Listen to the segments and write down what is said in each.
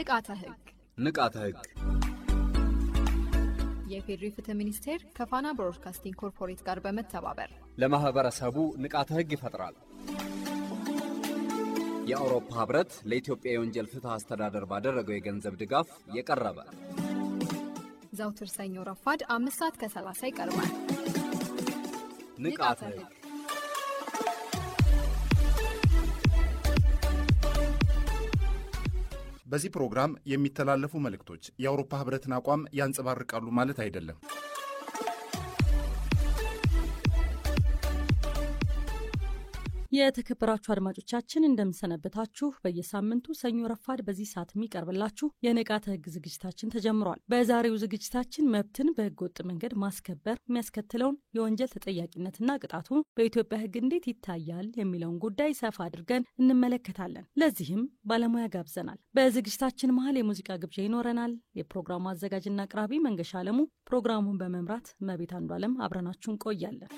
ንቃተ ህግ የፌዴሪ ፍትህ ሚኒስቴር ከፋና ብሮድካስቲንግ ኮርፖሬት ጋር በመተባበር ለማህበረሰቡ ንቃተ ህግ ይፈጥራል። የአውሮፓ ህብረት ለኢትዮጵያ የወንጀል ፍትህ አስተዳደር ባደረገው የገንዘብ ድጋፍ የቀረበ ዘውትር ሰኞ ረፋድ 5:30 ይቀርባል። ንቃተ ህግ በዚህ ፕሮግራም የሚተላለፉ መልእክቶች የአውሮፓ ህብረትን አቋም ያንጸባርቃሉ ማለት አይደለም። የተከበራችሁ አድማጮቻችን እንደምሰነበታችሁ። በየሳምንቱ ሰኞ ረፋድ በዚህ ሰዓት የሚቀርብላችሁ የንቃተ ህግ ዝግጅታችን ተጀምሯል። በዛሬው ዝግጅታችን መብትን በህገ ወጥ መንገድ ማስከበር የሚያስከትለውን የወንጀል ተጠያቂነትና ቅጣቱ በኢትዮጵያ ህግ እንዴት ይታያል የሚለውን ጉዳይ ሰፋ አድርገን እንመለከታለን። ለዚህም ባለሙያ ጋብዘናል። በዝግጅታችን መሀል የሙዚቃ ግብዣ ይኖረናል። የፕሮግራሙ አዘጋጅና አቅራቢ መንገሻ አለሙ፣ ፕሮግራሙን በመምራት መቤት አንዷለም አብረናችሁ እንቆያለን።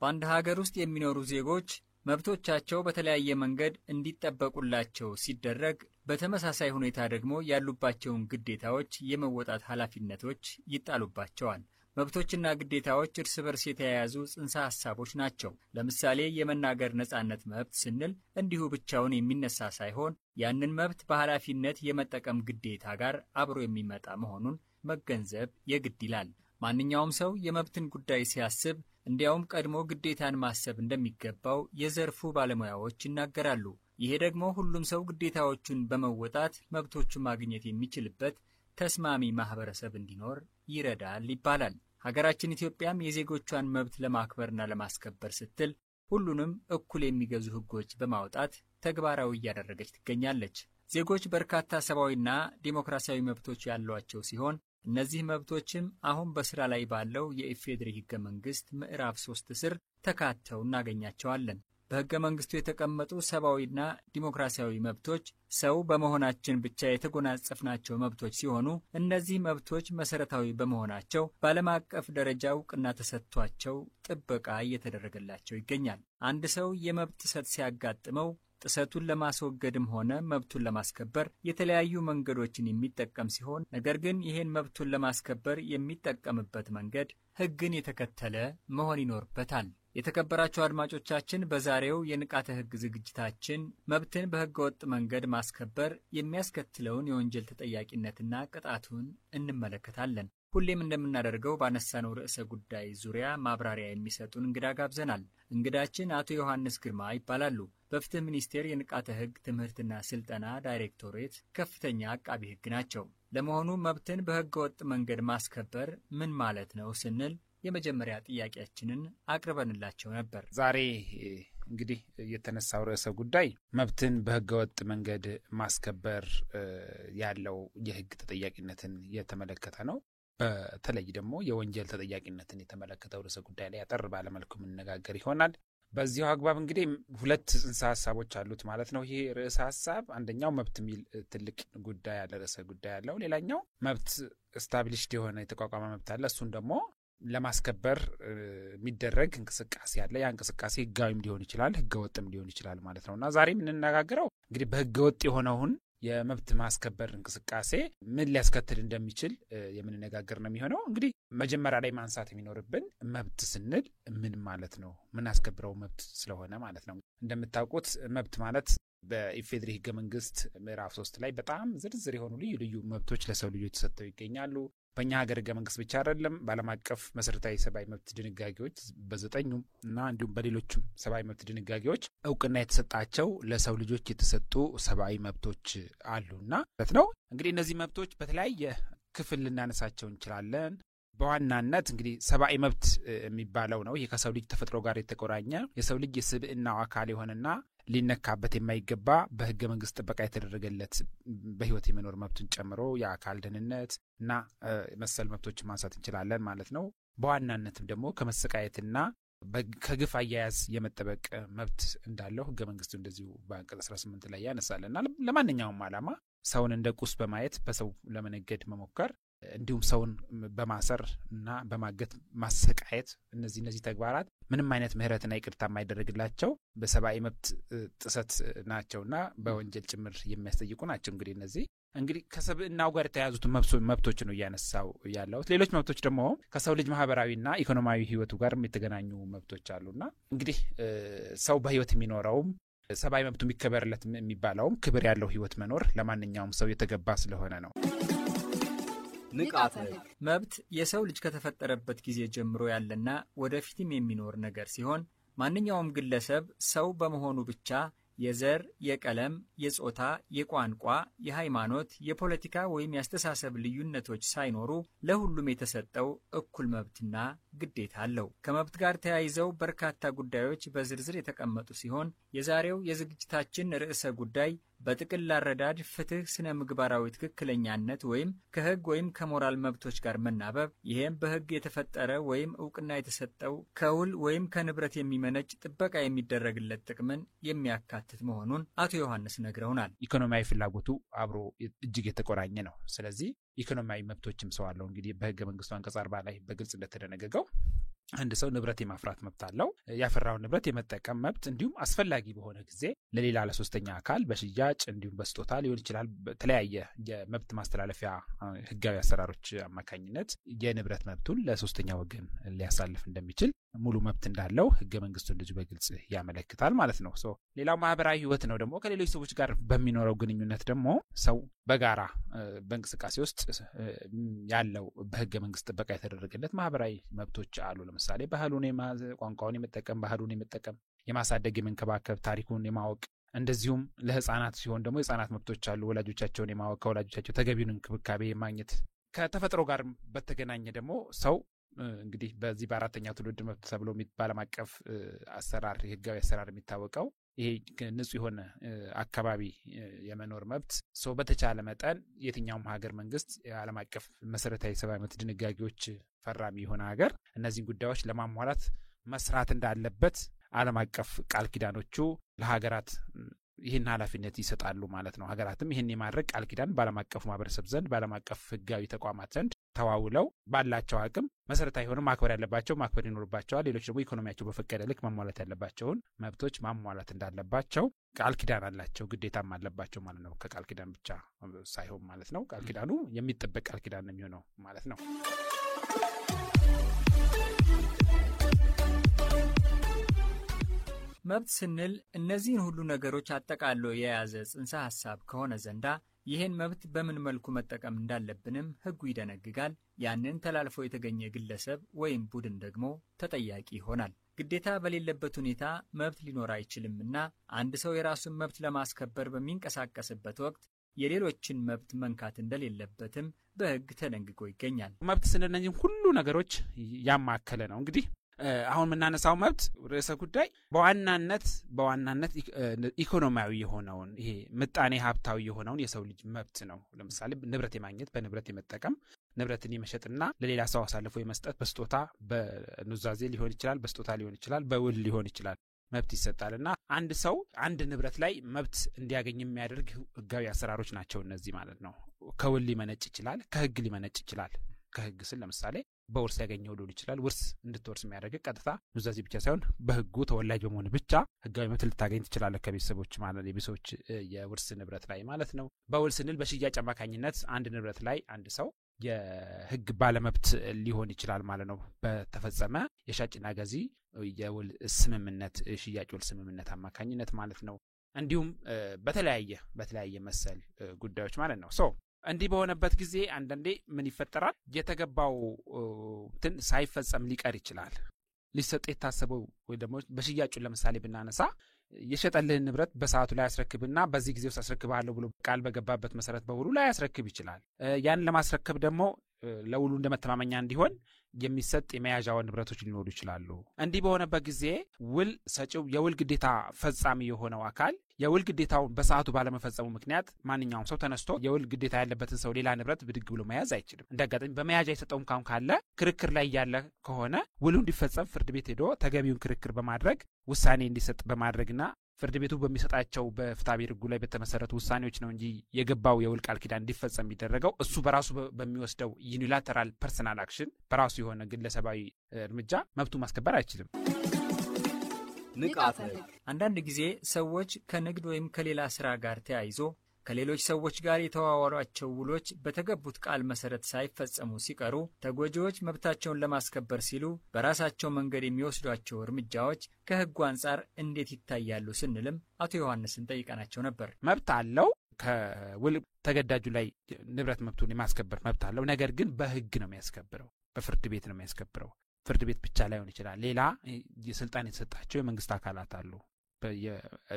በአንድ ሀገር ውስጥ የሚኖሩ ዜጎች መብቶቻቸው በተለያየ መንገድ እንዲጠበቁላቸው ሲደረግ፣ በተመሳሳይ ሁኔታ ደግሞ ያሉባቸውን ግዴታዎች የመወጣት ኃላፊነቶች ይጣሉባቸዋል። መብቶችና ግዴታዎች እርስ በርስ የተያያዙ ጽንሰ ሐሳቦች ናቸው። ለምሳሌ የመናገር ነጻነት መብት ስንል እንዲሁ ብቻውን የሚነሳ ሳይሆን ያንን መብት በኃላፊነት የመጠቀም ግዴታ ጋር አብሮ የሚመጣ መሆኑን መገንዘብ የግድ ይላል። ማንኛውም ሰው የመብትን ጉዳይ ሲያስብ እንዲያውም ቀድሞ ግዴታን ማሰብ እንደሚገባው የዘርፉ ባለሙያዎች ይናገራሉ። ይሄ ደግሞ ሁሉም ሰው ግዴታዎቹን በመወጣት መብቶቹን ማግኘት የሚችልበት ተስማሚ ማህበረሰብ እንዲኖር ይረዳል ይባላል። ሀገራችን ኢትዮጵያም የዜጎቿን መብት ለማክበርና ለማስከበር ስትል ሁሉንም እኩል የሚገዙ ሕጎች በማውጣት ተግባራዊ እያደረገች ትገኛለች። ዜጎች በርካታ ሰብአዊና ዲሞክራሲያዊ መብቶች ያሏቸው ሲሆን እነዚህ መብቶችም አሁን በስራ ላይ ባለው የኢፌዴሪ ህገ መንግስት ምዕራፍ 3 ስር ተካተው እናገኛቸዋለን። በህገ መንግስቱ የተቀመጡ ሰብአዊና ዲሞክራሲያዊ መብቶች ሰው በመሆናችን ብቻ የተጎናጸፍናቸው መብቶች ሲሆኑ እነዚህ መብቶች መሰረታዊ በመሆናቸው በዓለም አቀፍ ደረጃ እውቅና ተሰጥቷቸው ጥበቃ እየተደረገላቸው ይገኛል። አንድ ሰው የመብት ጥሰት ሲያጋጥመው ጥሰቱን ለማስወገድም ሆነ መብቱን ለማስከበር የተለያዩ መንገዶችን የሚጠቀም ሲሆን ነገር ግን ይህን መብቱን ለማስከበር የሚጠቀምበት መንገድ ህግን የተከተለ መሆን ይኖርበታል። የተከበራችሁ አድማጮቻችን፣ በዛሬው የንቃተ ህግ ዝግጅታችን መብትን በህገ ወጥ መንገድ ማስከበር የሚያስከትለውን የወንጀል ተጠያቂነትና ቅጣቱን እንመለከታለን። ሁሌም እንደምናደርገው ባነሳነው ርዕሰ ጉዳይ ዙሪያ ማብራሪያ የሚሰጡን እንግዳ ጋብዘናል። እንግዳችን አቶ ዮሐንስ ግርማ ይባላሉ። በፍትህ ሚኒስቴር የንቃተ ህግ ትምህርትና ስልጠና ዳይሬክቶሬት ከፍተኛ አቃቢ ህግ ናቸው። ለመሆኑ መብትን በህገ ወጥ መንገድ ማስከበር ምን ማለት ነው ስንል የመጀመሪያ ጥያቄያችንን አቅርበንላቸው ነበር። ዛሬ እንግዲህ የተነሳው ርዕሰ ጉዳይ መብትን በህገ ወጥ መንገድ ማስከበር ያለው የህግ ተጠያቂነትን የተመለከተ ነው። በተለይ ደግሞ የወንጀል ተጠያቂነትን የተመለከተው ርዕሰ ጉዳይ ላይ አጠር ባለመልኩ መነጋገር ይሆናል። በዚሁ አግባብ እንግዲህ ሁለት ጽንሰ ሐሳቦች አሉት ማለት ነው። ይሄ ርዕሰ ሐሳብ አንደኛው መብት የሚል ትልቅ ጉዳይ ያለ ርዕሰ ጉዳይ ያለው፣ ሌላኛው መብት ስታብሊሽድ የሆነ የተቋቋመ መብት አለ። እሱን ደግሞ ለማስከበር የሚደረግ እንቅስቃሴ አለ። ያ እንቅስቃሴ ህጋዊም ሊሆን ይችላል፣ ህገወጥም ሊሆን ይችላል ማለት ነውና ዛሬ የምንነጋገረው እንግዲህ በህገወጥ የሆነውን የመብት ማስከበር እንቅስቃሴ ምን ሊያስከትል እንደሚችል የምንነጋገር ነው የሚሆነው። እንግዲህ መጀመሪያ ላይ ማንሳት የሚኖርብን መብት ስንል ምን ማለት ነው? ምን አስከብረው መብት ስለሆነ ማለት ነው። እንደምታውቁት መብት ማለት በኢፌዴሪ ህገ መንግስት ምዕራፍ 3 ላይ በጣም ዝርዝር የሆኑ ልዩ ልዩ መብቶች ለሰው ልጆች ተሰጥተው ይገኛሉ። በእኛ ሀገር ህገ መንግስት ብቻ አይደለም፣ በዓለም አቀፍ መሰረታዊ ሰብአዊ መብት ድንጋጌዎች በ9ኙም እና እንዲሁም በሌሎችም ሰብአዊ መብት ድንጋጌዎች እውቅና የተሰጣቸው ለሰው ልጆች የተሰጡ ሰብአዊ መብቶች አሉና ማለት ነው። እንግዲህ እነዚህ መብቶች በተለያየ ክፍል ልናነሳቸው እንችላለን። በዋናነት እንግዲህ ሰብአዊ መብት የሚባለው ነው። ይህ ከሰው ልጅ ተፈጥሮ ጋር የተቆራኘ የሰው ልጅ የስብዕናው አካል የሆነና ሊነካበት የማይገባ በህገ መንግስት ጥበቃ የተደረገለት በህይወት የመኖር መብትን ጨምሮ የአካል ደህንነት እና መሰል መብቶችን ማንሳት እንችላለን ማለት ነው። በዋናነትም ደግሞ ከመሰቃየትና ከግፍ አያያዝ የመጠበቅ መብት እንዳለው ህገ መንግስቱ እንደዚሁ በአንቀጽ 18 ላይ ያነሳልና ለማንኛውም ዓላማ ሰውን እንደ ቁስ በማየት በሰው ለመነገድ መሞከር እንዲሁም ሰውን በማሰር እና በማገት ማሰቃየት እነዚህ ተግባራት ምንም አይነት ምህረትና ይቅርታ የማይደረግላቸው በሰብአዊ መብት ጥሰት ናቸውና በወንጀል ጭምር የሚያስጠይቁ ናቸው። እንግዲህ ከሰብእናው ጋር የተያዙት መብቶች ነው ያነሳው ያለው። ሌሎች መብቶች ደግሞ ከሰው ልጅ ማህበራዊና ኢኮኖሚያዊ ህይወቱ ጋር የተገናኙ መብቶች አሉና እንግዲህ ሰው በህይወት የሚኖረውም ሰብአዊ መብቱ የሚከበርለት የሚባለውም ክብር ያለው ህይወት መኖር ለማንኛውም ሰው የተገባ ስለሆነ ነው። ንቃተ ህግ መብት የሰው ልጅ ከተፈጠረበት ጊዜ ጀምሮ ያለና ወደፊትም የሚኖር ነገር ሲሆን ማንኛውም ግለሰብ ሰው በመሆኑ ብቻ የዘር፣ የቀለም፣ የጾታ፣ የቋንቋ፣ የሃይማኖት፣ የፖለቲካ ወይም የአስተሳሰብ ልዩነቶች ሳይኖሩ ለሁሉም የተሰጠው እኩል መብትና ግዴታ አለው። ከመብት ጋር ተያይዘው በርካታ ጉዳዮች በዝርዝር የተቀመጡ ሲሆን የዛሬው የዝግጅታችን ርዕሰ ጉዳይ በጥቅል አረዳድ ፍትህ፣ ስነ ምግባራዊ ትክክለኛነት ወይም ከህግ ወይም ከሞራል መብቶች ጋር መናበብ፣ ይሄም በህግ የተፈጠረ ወይም እውቅና የተሰጠው ከውል ወይም ከንብረት የሚመነጭ ጥበቃ የሚደረግለት ጥቅምን የሚያካትት መሆኑን አቶ ዮሐንስ ነግረውናል። ኢኮኖሚያዊ ፍላጎቱ አብሮ እጅግ የተቆራኘ ነው። ስለዚህ ኢኮኖሚያዊ መብቶችም ሰው አለው። እንግዲህ በህገ መንግስቱ አንቀጽ 40 ላይ በግልጽ እንደተደነገገው አንድ ሰው ንብረት የማፍራት መብት አለው። ያፈራውን ንብረት የመጠቀም መብት እንዲሁም አስፈላጊ በሆነ ጊዜ ለሌላ ለሶስተኛ አካል በሽያጭ እንዲሁም በስጦታ ሊሆን ይችላል በተለያየ የመብት ማስተላለፊያ ህጋዊ አሰራሮች አማካኝነት የንብረት መብቱን ለሶስተኛ ወገን ሊያሳልፍ እንደሚችል ሙሉ መብት እንዳለው ህገ መንግስቱ እንደዚሁ በግልጽ ያመለክታል ማለት ነው። ሌላው ማህበራዊ ህይወት ነው። ደግሞ ከሌሎች ሰዎች ጋር በሚኖረው ግንኙነት ደግሞ ሰው በጋራ በእንቅስቃሴ ውስጥ ያለው በህገ መንግስት ጥበቃ የተደረገለት ማህበራዊ መብቶች አሉ። ለምሳሌ ባህሉን ቋንቋውን የመጠቀም ባህሉን የመጠቀም የማሳደግ የመንከባከብ ታሪኩን የማወቅ እንደዚሁም ለህፃናት ሲሆን ደግሞ የህፃናት መብቶች አሉ። ወላጆቻቸውን የማወቅ ከወላጆቻቸው ተገቢውን እንክብካቤ የማግኘት ከተፈጥሮ ጋር በተገናኘ ደግሞ ሰው እንግዲህ በዚህ በአራተኛው ትውልድ መብት ተብሎ ዓለም አቀፍ አሰራር የህጋዊ አሰራር የሚታወቀው ይሄ ንጹህ የሆነ አካባቢ የመኖር መብት ሰው በተቻለ መጠን የትኛውም ሀገር መንግስት የዓለም አቀፍ መሰረታዊ ሰብአዊ መብት ድንጋጌዎች ፈራሚ የሆነ ሀገር እነዚህን ጉዳዮች ለማሟላት መስራት እንዳለበት ዓለም አቀፍ ቃል ኪዳኖቹ ለሀገራት ይህን ኃላፊነት ይሰጣሉ ማለት ነው። ሀገራትም ይህን የማድረግ ቃል ኪዳን በዓለም አቀፍ ማህበረሰብ ዘንድ በዓለም አቀፍ ህጋዊ ተቋማት ዘንድ ተዋውለው ባላቸው አቅም መሰረታዊ ሆነ ማክበር ያለባቸው ማክበር ይኖርባቸዋል። ሌሎች ደግሞ ኢኮኖሚያቸው በፈቀደ ልክ ማሟላት ያለባቸውን መብቶች ማሟላት እንዳለባቸው ቃል ኪዳን አላቸው፣ ግዴታም አለባቸው ማለት ነው። ከቃል ኪዳን ብቻ ሳይሆን ማለት ነው ቃል ኪዳኑ የሚጠበቅ ቃል ኪዳን ነው የሚሆነው ማለት ነው። መብት ስንል እነዚህን ሁሉ ነገሮች አጠቃሎ የያዘ ጽንሰ ሐሳብ ከሆነ ዘንዳ ይህን መብት በምን መልኩ መጠቀም እንዳለብንም ህጉ ይደነግጋል። ያንን ተላልፎ የተገኘ ግለሰብ ወይም ቡድን ደግሞ ተጠያቂ ይሆናል። ግዴታ በሌለበት ሁኔታ መብት ሊኖር አይችልምና አንድ ሰው የራሱን መብት ለማስከበር በሚንቀሳቀስበት ወቅት የሌሎችን መብት መንካት እንደሌለበትም በህግ ተደንግጎ ይገኛል። መብት ስንል እነዚህን ሁሉ ነገሮች ያማከለ ነው። እንግዲህ አሁን የምናነሳው መብት ርዕሰ ጉዳይ በዋናነት ኢኮኖሚያዊ የሆነውን ይሄ ምጣኔ ሀብታዊ የሆነውን የሰው ልጅ መብት ነው። ለምሳሌ ንብረት የማግኘት፣ በንብረት የመጠቀም፣ ንብረትን የመሸጥና ለሌላ ሰው አሳልፎ የመስጠት በስጦታ በኑዛዜ ሊሆን ይችላል፣ በስጦታ ሊሆን ይችላል፣ በውል ሊሆን ይችላል መብት ይሰጣልና አንድ ሰው አንድ ንብረት ላይ መብት እንዲያገኝ የሚያደርግ ህጋዊ አሰራሮች ናቸው እነዚህ ማለት ነው። ከውል ሊመነጭ ይችላል፣ ከህግ ሊመነጭ ይችላል። ከህግ ስል ለምሳሌ በውርስ ያገኘው ሊሆን ይችላል። ውርስ እንድትወርስ የሚያደርግ ቀጥታ ኑዛዜ ብቻ ሳይሆን በህጉ ተወላጅ በመሆን ብቻ ህጋዊ መብት ልታገኝ ትችላለህ ከቤተሰቦች ማለት የቤተሰቦች የውርስ ንብረት ላይ ማለት ነው። በውል ስንል በሽያጭ አማካኝነት አንድ ንብረት ላይ አንድ ሰው የህግ ባለመብት ሊሆን ይችላል ማለት ነው። በተፈጸመ የሻጭና ገዢ የውል ስምምነት ሽያጭ ውል ስምምነት አማካኝነት ማለት ነው። እንዲሁም በተለያየ መሰል ጉዳዮች ማለት ነው። እንዲህ በሆነበት ጊዜ አንዳንዴ ምን ይፈጠራል? የተገባው ሳይፈጸም ሊቀር ይችላል። ሊሰጥ የታሰበው ወይ ደግሞ በሽያጩን ለምሳሌ ብናነሳ የሸጠልህን ንብረት በሰዓቱ ላይ ያስረክብና በዚህ ጊዜ ውስጥ አስረክብሃለሁ ብሎ ቃል በገባበት መሰረት በውሉ ላይ ያስረክብ ይችላል። ያን ለማስረከብ ደግሞ ለውሉ እንደመተማመኛ እንዲሆን የሚሰጥ የመያዣው ንብረቶች ሊኖሩ ይችላሉ። እንዲህ በሆነበት ጊዜ ውል ሰጪው የውል ግዴታ ፈጻሚ የሆነው አካል የውል ግዴታውን በሰዓቱ ባለመፈጸሙ ምክንያት ማንኛውም ሰው ተነስቶ የውል ግዴታ ያለበትን ሰው ሌላ ንብረት ብድግ ብሎ መያዝ አይችልም። እንደጋጣሚ በመያዣ የሰጠውም ካለ ክርክር ላይ ያለ ከሆነ ውሉ እንዲፈጸም ፍርድ ቤት ሄዶ ተገቢውን ክርክር በማድረግ ውሳኔ እንዲሰጥ በማድረግና ፍርድ ቤቱ በሚሰጣቸው በፍትሐብሔር ሕጉ ላይ በተመሰረቱ ውሳኔዎች ነው እንጂ የገባው የውል ቃል ኪዳን እንዲፈጸም የሚደረገው እሱ በራሱ በሚወስደው ዩኒላተራል ፐርሰናል አክሽን በራሱ የሆነ ግለሰባዊ እርምጃ መብቱ ማስከበር አይችልም። ንቃተ ሕግ አንዳንድ ጊዜ ሰዎች ከንግድ ወይም ከሌላ ስራ ጋር ተያይዞ ከሌሎች ሰዎች ጋር የተዋዋሏቸው ውሎች በተገቡት ቃል መሰረት ሳይፈጸሙ ሲቀሩ ተጎጂዎች መብታቸውን ለማስከበር ሲሉ በራሳቸው መንገድ የሚወስዷቸው እርምጃዎች ከሕጉ አንጻር እንዴት ይታያሉ ስንልም አቶ ዮሐንስን ጠይቀናቸው ነበር። መብት አለው። ከውል ተገዳጁ ላይ ንብረት መብቱን የማስከበር መብት አለው። ነገር ግን በሕግ ነው የሚያስከብረው፣ በፍርድ ቤት ነው የሚያስከብረው። ፍርድ ቤት ብቻ ላይሆን ይችላል። ሌላ የስልጣን የተሰጣቸው የመንግስት አካላት አሉ።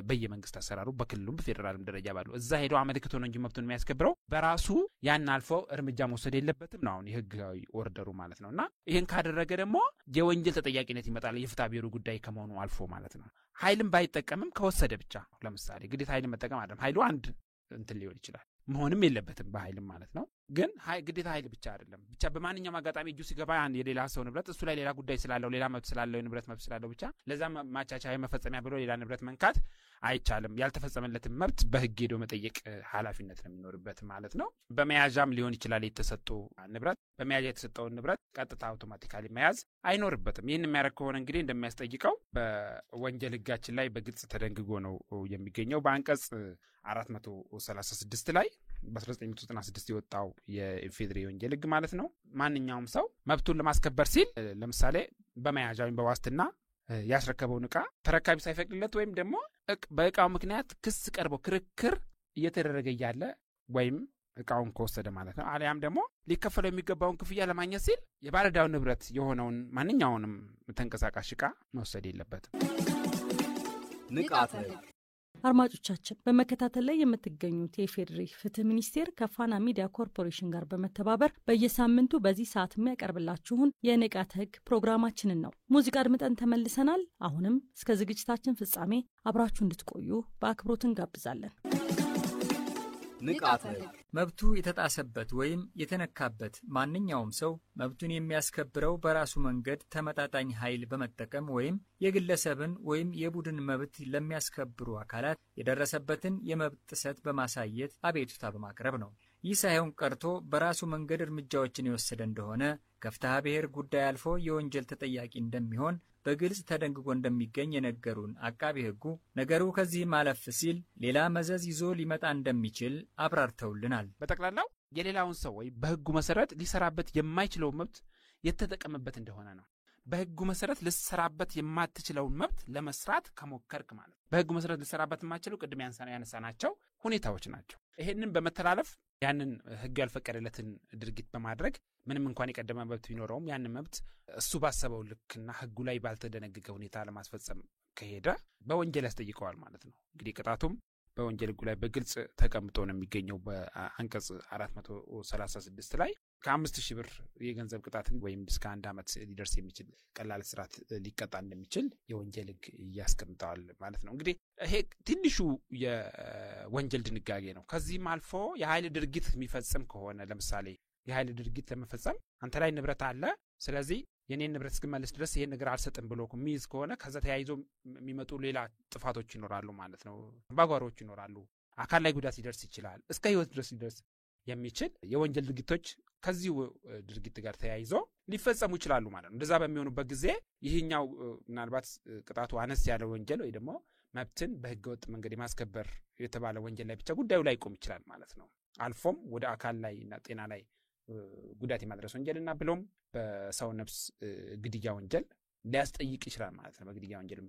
በየመንግስት አሰራሩ በክልሉም በፌደራልም ደረጃ ባሉ እዛ ሄዶ አመልክቶ ነው እንጂ መብቱን የሚያስከብረው በራሱ ያን አልፎ እርምጃ መውሰድ የለበትም ነው አሁን የህጋዊ ኦርደሩ ማለት ነውና ይሄን ካደረገ ደግሞ የወንጀል ተጠያቂነት ይመጣል። የፍትሐብሔሩ ጉዳይ ከመሆኑ አልፎ ማለት ነው። ኃይልም ባይጠቀምም ከወሰደ ብቻ ለምሳሌ ግዴታ ኃይል መጠቀም አይደለም። ኃይሉ አንድ እንትን ሊሆን ይችላል መሆንም የለበትም በኃይልም ማለት ነው። ግን ግዴታ ኃይል ብቻ አይደለም። ብቻ በማንኛውም አጋጣሚ እጁ ሲገባ የሌላ ሰው ንብረት እሱ ላይ ሌላ ጉዳይ ስላለው ሌላ መብት ስላለው የንብረት መብት ስላለው ብቻ ለዛ ማቻቻያ መፈጸሚያ ብሎ ሌላ ንብረት መንካት አይቻልም። ያልተፈጸመለትን መብት በህግ ሄዶ መጠየቅ ኃላፊነት ነው የሚኖርበት ማለት ነው። በመያዣም ሊሆን ይችላል የተሰጡ ንብረት በመያዣ የተሰጠውን ንብረት ቀጥታ አውቶማቲካሊ መያዝ አይኖርበትም። ይህን የሚያደርግ ከሆነ እንግዲህ እንደሚያስጠይቀው በወንጀል ህጋችን ላይ በግልጽ ተደንግጎ ነው የሚገኘው በአንቀጽ 436 ላይ በ1996 የወጣው የኢፌዴሪ ወንጀል ህግ ማለት ነው። ማንኛውም ሰው መብቱን ለማስከበር ሲል ለምሳሌ በመያዣ ወይም በዋስትና ያስረከበውን ዕቃ ተረካቢ ሳይፈቅድለት ወይም ደግሞ በዕቃው ምክንያት ክስ ቀርቦ ክርክር እየተደረገ ያለ ወይም ዕቃውን ከወሰደ ማለት ነው አሊያም ደግሞ ሊከፈለው የሚገባውን ክፍያ ለማግኘት ሲል የባለዕዳው ንብረት የሆነውን ማንኛውንም ተንቀሳቃሽ ዕቃ መውሰድ የለበትም። ንቃተ ሕግ አድማጮቻችን በመከታተል ላይ የምትገኙት የኢፌዴሪ ፍትህ ሚኒስቴር ከፋና ሚዲያ ኮርፖሬሽን ጋር በመተባበር በየሳምንቱ በዚህ ሰዓት የሚያቀርብላችሁን የንቃተ ሕግ ፕሮግራማችንን ነው። ሙዚቃ አድምጠን ተመልሰናል። አሁንም እስከ ዝግጅታችን ፍጻሜ አብራችሁ እንድትቆዩ በአክብሮት እንጋብዛለን። ንቃተ ሕግ መብቱ የተጣሰበት ወይም የተነካበት ማንኛውም ሰው መብቱን የሚያስከብረው በራሱ መንገድ ተመጣጣኝ ኃይል በመጠቀም ወይም የግለሰብን ወይም የቡድን መብት ለሚያስከብሩ አካላት የደረሰበትን የመብት ጥሰት በማሳየት አቤቱታ በማቅረብ ነው። ይህ ሳይሆን ቀርቶ በራሱ መንገድ እርምጃዎችን የወሰደ እንደሆነ ከፍትሐብሔር ጉዳይ አልፎ የወንጀል ተጠያቂ እንደሚሆን በግልጽ ተደንግጎ እንደሚገኝ የነገሩን አቃቤ ሕጉ ነገሩ ከዚህ ማለፍ ሲል ሌላ መዘዝ ይዞ ሊመጣ እንደሚችል አብራርተውልናል። በጠቅላላው የሌላውን ሰው ወይ በሕጉ መሰረት ሊሰራበት የማይችለው መብት የተጠቀመበት እንደሆነ ነው። በሕጉ መሰረት ልሰራበት የማትችለውን መብት ለመስራት ከሞከርክ ማለት በሕጉ መሰረት ልሰራበት የማትችለው ቅድም ያነሳናቸው ሁኔታዎች ናቸው። ይሄንን በመተላለፍ ያንን ሕግ ያልፈቀደለትን ድርጊት በማድረግ ምንም እንኳን የቀደመ መብት ቢኖረውም ያንን መብት እሱ ባሰበው ልክና ሕጉ ላይ ባልተደነገገ ሁኔታ ለማስፈጸም ከሄደ በወንጀል ያስጠይቀዋል ማለት ነው። እንግዲህ ቅጣቱም በወንጀል ሕጉ ላይ በግልጽ ተቀምጦ ነው የሚገኘው በአንቀጽ 436 ላይ ከ5,000 ብር የገንዘብ ቅጣትን ወይም እስከ 1 ዓመት ሊደርስ የሚችል ቀላል እስራት ሊቀጣ እንደሚችል የወንጀል ሕግ ያስቀምጠዋል ማለት ነው። እንግዲህ ይሄ ትንሹ የወንጀል ድንጋጌ ነው። ከዚህም አልፎ የኃይል ድርጊት የሚፈጽም ከሆነ ለምሳሌ የኃይል ድርጊት ለመፈጸም አንተ ላይ ንብረት አለ፣ ስለዚህ የኔን ንብረት እስክመልስ ድረስ ይሄን ነገር አልሰጥም ብሎ የሚይዝ ከሆነ ከዛ ተያይዞ የሚመጡ ሌላ ጥፋቶች ይኖራሉ ማለት ነው። ባጓሮች ይኖራሉ። አካል ላይ ጉዳት ሊደርስ ይችላል። እስከ ሕይወት ድረስ ሊደርስ የሚችል የወንጀል ድርጊቶች ከዚሁ ድርጊት ጋር ተያይዞ ሊፈጸሙ ይችላሉ ማለት ነው። እንደዛ በሚሆኑበት ጊዜ ይህኛው ምናልባት ቅጣቱ አነስ ያለ ወንጀል ወይ ደግሞ መብትን በህገወጥ መንገድ የማስከበር የተባለ ወንጀል ላይ ብቻ ጉዳዩ ላይ ይቆም ይችላል ማለት ነው። አልፎም ወደ አካል ላይ እና ጤና ላይ ጉዳት የማድረስ ወንጀልና ብሎም በሰው ነፍስ ግድያ ወንጀል ሊያስጠይቅ ይችላል ማለት ነው። በግድያ ወንጀል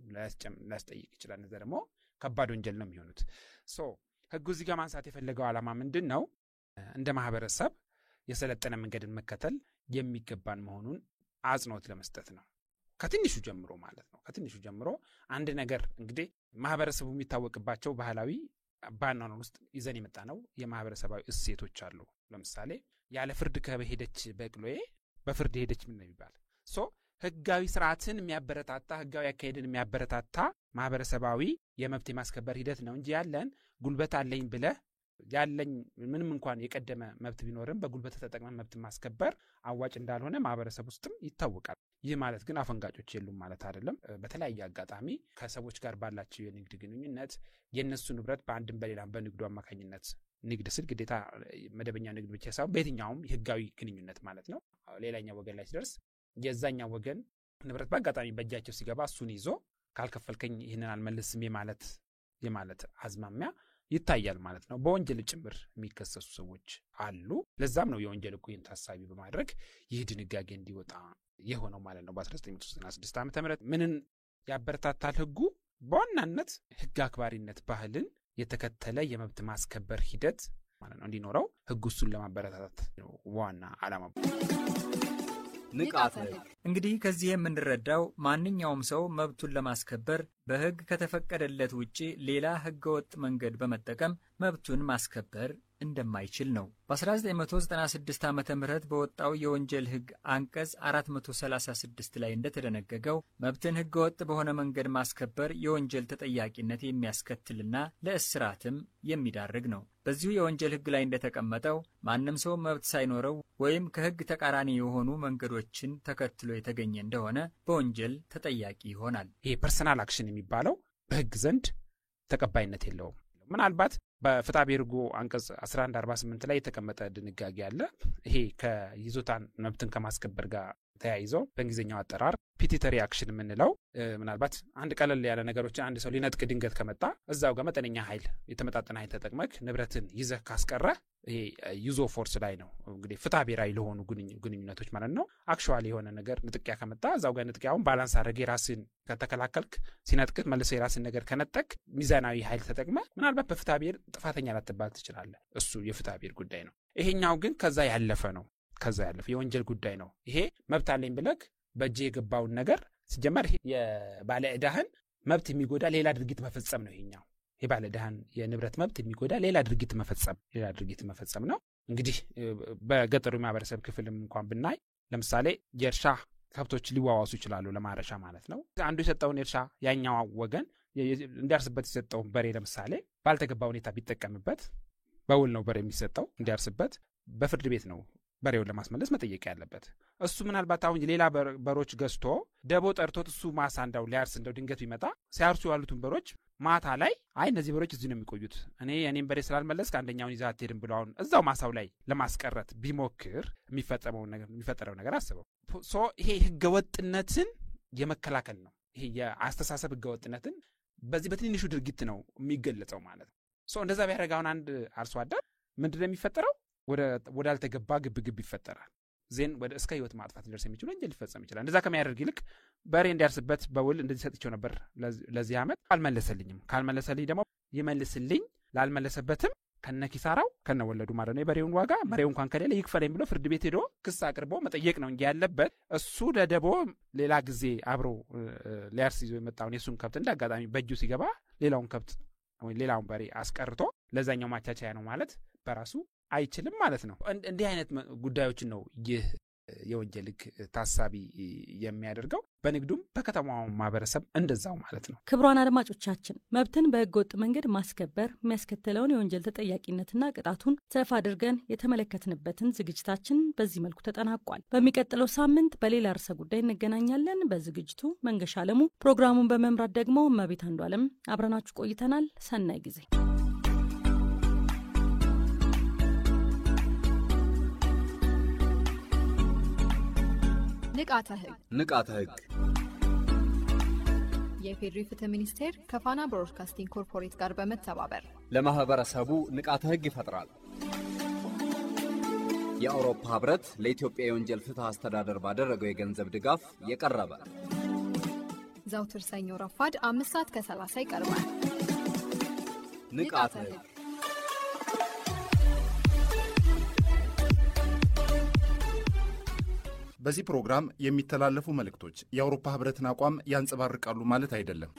ሊያስጠይቅ ይችላል። እነዚያ ደግሞ ከባድ ወንጀል ነው የሚሆኑት። ህጉ እዚህ ጋር ማንሳት የፈለገው ዓላማ ምንድን ነው? እንደ ማህበረሰብ የሰለጠነ መንገድን መከተል የሚገባን መሆኑን አጽንኦት ለመስጠት ነው። ከትንሹ ጀምሮ ማለት ነው። ከትንሹ ጀምሮ አንድ ነገር እንግዲህ ማህበረሰቡ የሚታወቅባቸው ባህላዊ ባናኖር ውስጥ ይዘን የመጣ ነው የማህበረሰባዊ እሴቶች አሉ። ለምሳሌ ያለ ፍርድ ከሄደች በቅሎዬ በፍርድ ሄደች ምን ነው ይባል። ህጋዊ ስርዓትን የሚያበረታታ ህጋዊ አካሄድን የሚያበረታታ ማህበረሰባዊ የመብት የማስከበር ሂደት ነው እንጂ ያለን ጉልበት አለኝ ብለህ ያለኝ ምንም እንኳን የቀደመ መብት ቢኖርም በጉልበት ተጠቅመን መብት ማስከበር አዋጭ እንዳልሆነ ማህበረሰብ ውስጥም ይታወቃል። ይህ ማለት ግን አፈንጋጮች የሉም ማለት አይደለም። በተለያየ አጋጣሚ ከሰዎች ጋር ባላቸው የንግድ ግንኙነት የነሱ ንብረት በአንድም በሌላም በንግዱ አማካኝነት ንግድ ስል ግዴታ መደበኛ ንግድ ብቻ ሳይሆን በየትኛውም ህጋዊ ግንኙነት ማለት ነው ሌላኛው ወገን ላይ ሲደርስ የዛኛው ወገን ንብረት በአጋጣሚ በእጃቸው ሲገባ እሱን ይዞ ካልከፈልከኝ ይህንን አልመልስም የማለት አዝማሚያ ይታያል ማለት ነው። በወንጀል ጭምር የሚከሰሱ ሰዎች አሉ። ለዛም ነው የወንጀል ህጉን ታሳቢ በማድረግ ይህ ድንጋጌ እንዲወጣ የሆነው ማለት ነው። በ1996 ዓ.ም ምንን ያበረታታል ህጉ? በዋናነት ህግ አክባሪነት ባህልን የተከተለ የመብት ማስከበር ሂደት ማለት ነው እንዲኖረው ህጉ እሱን ለማበረታታት ነው ዋና ዓላማው። ንቃተ ህግ እንግዲህ ከዚህ የምንረዳው ማንኛውም ሰው መብቱን ለማስከበር በህግ ከተፈቀደለት ውጪ ሌላ ህገወጥ መንገድ በመጠቀም መብቱን ማስከበር እንደማይችል ነው። በ1996 ዓ.ም በወጣው የወንጀል ህግ አንቀጽ 436 ላይ እንደተደነገገው መብትን ህገወጥ በሆነ መንገድ ማስከበር የወንጀል ተጠያቂነት የሚያስከትልና ለእስራትም የሚዳርግ ነው። በዚሁ የወንጀል ህግ ላይ እንደተቀመጠው ማንም ሰው መብት ሳይኖረው ወይም ከህግ ተቃራኒ የሆኑ መንገዶችን ተከትሎ የተገኘ እንደሆነ በወንጀል ተጠያቂ ይሆናል። ይሄ ፐርሰናል አክሽን የሚባለው በህግ ዘንድ ተቀባይነት የለውም። ምናልባት በፍትሐ ብሔር ህጉ አንቀጽ 1148 ላይ የተቀመጠ ድንጋጌ አለ። ይሄ ከይዞታን መብትን ከማስከበር ጋር ተያይዞ በእንግሊዝኛው አጠራር ፒቲተሪ አክሽን የምንለው ምናልባት አንድ ቀለል ያለ ነገሮችን አንድ ሰው ሊነጥቅ ድንገት ከመጣ እዛው ጋር መጠነኛ ኃይል የተመጣጠነ ኃይል ተጠቅመክ ንብረትን ይዘህ ካስቀረ ይሄ ዩዝ ኦፍ ፎርስ ላይ ነው። እንግዲህ ፍትሐ ብሔራዊ ለሆኑ ግንኙነቶች ማለት ነው። አክቹዋሊ የሆነ ነገር ንጥቂያ ከመጣ እዛው ጋር ንጥቂያውን ባላንስ አድርገህ ራስን ከተከላከልክ ሲነጥቅህ መልሰህ የራስን ነገር ከነጠቅ ሚዛናዊ ኃይል ተጠቅመህ ምናልባት በፍትሐ ብሔር ጥፋተኛ ላትባል ትችላለህ። እሱ የፍትሐ ብሔር ጉዳይ ነው። ይሄኛው ግን ከዛ ያለፈ ነው። ከዛ ያለፈ የወንጀል ጉዳይ ነው። ይሄ መብት አለኝ ብለህ በእጅ የገባውን ነገር ሲጀመር የባለ ዕዳህን መብት የሚጎዳ ሌላ ድርጊት መፈጸም ነው። ይሄኛው የባለ ዕዳህን የንብረት መብት የሚጎዳ ሌላ ድርጊት መፈጸም ነው። እንግዲህ በገጠሩ ማህበረሰብ ክፍልም እንኳን ብናይ ለምሳሌ የእርሻ ከብቶች ሊዋዋሱ ይችላሉ ለማረሻ ማለት ነው። አንዱ የሰጠውን እርሻ ያኛው ወገን እንዲያርስበት የሰጠውን በሬ ለምሳሌ ባልተገባ ሁኔታ ቢጠቀምበት በውል ነው በሬ የሚሰጠው እንዲያርስበት፣ በፍርድ ቤት ነው በሬውን ለማስመለስ መጠየቅ ያለበት። እሱ ምናልባት አሁን ሌላ በሮች ገዝቶ ደቦ ጠርቶት እሱ ማሳ እንዳው ሊያርስ እንደው ድንገት ቢመጣ ሲያርሱ ያሉትን በሮች ማታ ላይ አይ እነዚህ በሮች እዚህ ነው የሚቆዩት እኔም በሬ ስላልመለስ ከአንደኛውን ይዘህ አትሄድም ብሎ አሁን እዛው ማሳው ላይ ለማስቀረት ቢሞክር የሚፈጠረው ነገር አስበው። ይሄ ህገወጥነትን የመከላከል ነው። ይሄ የአስተሳሰብ ህገወጥነትን በዚህ በትንሹ ድርጊት ነው የሚገለጸው ማለት ነው። እንደዛ ቢያደርግ አሁን አንድ አርሶ አደር ምንድነው የሚፈጠረው? ወደ አልተገባ ግብግብ ይፈጠራል። ዜን ወደ እስከ ህይወት ማጥፋት ሊደርስ የሚችል ወንጀል ሊፈጸም ይችላል። እንደዛ ከሚያደርግ ይልቅ በሬ እንዲያርስበት በውል እንዲሰጥቸው ነበር ለዚህ ዓመት አልመለሰልኝም፣ ካልመለሰልኝ ደግሞ ይመልስልኝ፣ ላልመለሰበትም ከነኪሳራው ከነወለዱ ማለት ነው የበሬውን ዋጋ በሬው እንኳን ከሌለ ይክፈለኝ ብሎ ፍርድ ቤት ሄዶ ክስ አቅርቦ መጠየቅ ነው እንጂ ያለበት እሱ ለደቦ ሌላ ጊዜ አብሮ ሊያርስ ይዞ የመጣውን የሱን ከብት እንዳጋጣሚ በእጁ ሲገባ ሌላውን ከብት ወይ ሌላውን በሬ አስቀርቶ ለዛኛው ማቻቻያ ነው ማለት በራሱ አይችልም ማለት ነው። እንዲህ አይነት ጉዳዮችን ነው ይህ የወንጀል ህግ ታሳቢ የሚያደርገው። በንግዱም በከተማው ማህበረሰብ እንደዛው ማለት ነው። ክቡራን አድማጮቻችን መብትን በህገ ወጥ መንገድ ማስከበር የሚያስከትለውን የወንጀል ተጠያቂነትና ቅጣቱን ሰፋ አድርገን የተመለከትንበትን ዝግጅታችን በዚህ መልኩ ተጠናቋል። በሚቀጥለው ሳምንት በሌላ ርዕሰ ጉዳይ እንገናኛለን። በዝግጅቱ መንገሻ አለሙ፣ ፕሮግራሙን በመምራት ደግሞ እመቤት አንዱ ዓለም አብረናችሁ ቆይተናል። ሰናይ ጊዜ። ንቃተ ህግ የፌዴሪ ፍትህ ሚኒስቴር ከፋና ብሮድካስቲንግ ኮርፖሬት ጋር በመተባበር ለማህበረሰቡ ንቃተ ህግ ይፈጥራል። የአውሮፓ ህብረት ለኢትዮጵያ የወንጀል ፍትህ አስተዳደር ባደረገው የገንዘብ ድጋፍ የቀረበ ዘውትር ሰኞ ረፋድ 5:30 ይቀርባል። ንቃተ ህግ በዚህ ፕሮግራም የሚተላለፉ መልእክቶች የአውሮፓ ህብረትን አቋም ያንጸባርቃሉ ማለት አይደለም።